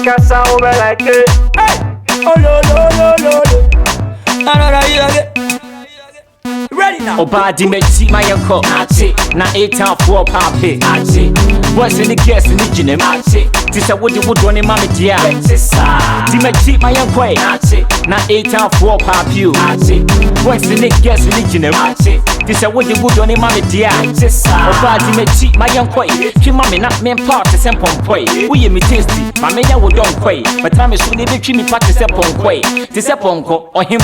wankasa ube like it. Hey, oh lo lo lo lo lo. Another year again. Ready now. Obadi me chi my uncle. Achi. Na 8 town 4 papi. Achi. What's in the gas in the gym? Achi. This a woody wood running mammy dear. Di me chi my uncle. Achi. Na 8 town 4 papi. Achi. What's in the gas in the gym? Achi. This a woody wood running mammy dear. Obadi me chi my uncle. Chi mammy not men part the same poi. We me tasty. Mammy ya would don't quay. But time is soon they treat me part the same quay. This a ponko or him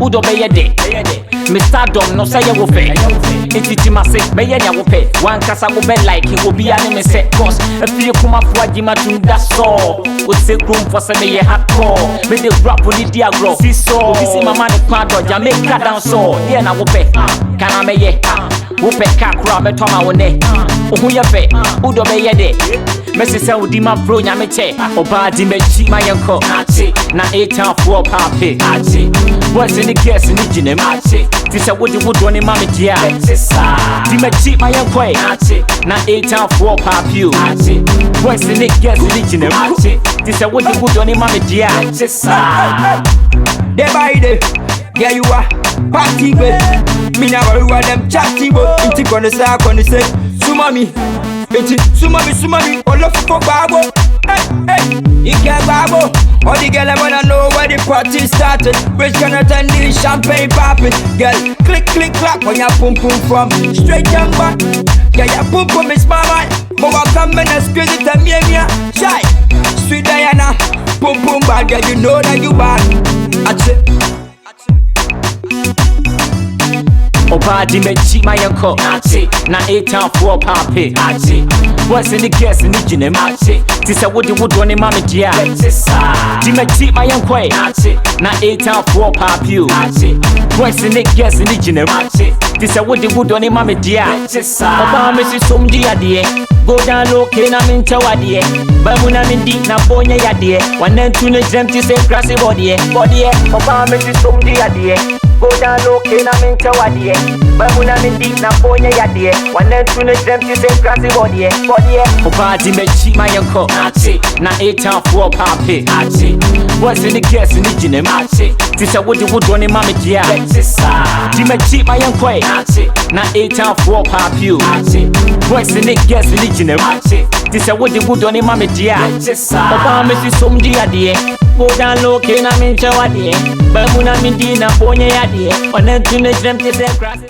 Udo be a day. Mr. Dom no say you will pay. It's must say, may ya will pay. One cassa will be like it will be an enemy set cost. A few come up for Jima to that's all. Would say room for some a hot call. May the rap with the diagro. See so, this is my money quad or Jamaica down so. Then I will pay. Can I may ye? Whoop a cat crab at Toma one day. Who ya pay? Udo be a day. Mrs. Udima Bro Yamiche. Obadi me cheat my uncle. Na 8 town 4 papi. What's in the gas in the gym? This a woody wood running mammy dear. Di me cheat my uncle. Na 8 town 4 papi. What's in the gas in the gym? This a woody wood running mammy dear. Day by day, there you are, party way. Me now worry about them chatty boy. Inti gonna say, sumami. Inti sumami. All of for babo. Hey, you can't babo. All the girl I wanna know where the party started. Which can attend the champagne popping. Girl, click clap when your pum pum from straight down back. Yeah, your pum pum is my man. But I come in and squeeze it and me shy. Sweet Diana, pum pum bad girl, you know that you bad. That's it. Obadi me cheat my uncle. Na 8 town 4 papi. What's in the gas in the gym? This a woody wood running mammy dear. Di me cheat my uncle. Na 8 town 4 papi. What's in the gas in the gym? This a woody wood running mammy dear. Oba me si som dia dear. Go down low, can I mean chow dear. Bamuna mindi na bonya ya dear. One then tune empty say grassy body. Oba me si som dia dear. Go down low, can I mean chow dear. Bamuna mindi na bonya ya dear. One then tune empty say grassy body. Obadi me cheat my uncle. Na 8 town 4 papi. What's in the gas in the gym? This a woody wood running mammy dear. Di me cheat my uncle. Na 8 town 4 papi. What's in the gas in the gym? This a woody wood running mammy dear. Oba me si som dia dear. Go down low, can I mean chow dear. Bamuna mindi na bonya ya dear. One then tune empty say grassy.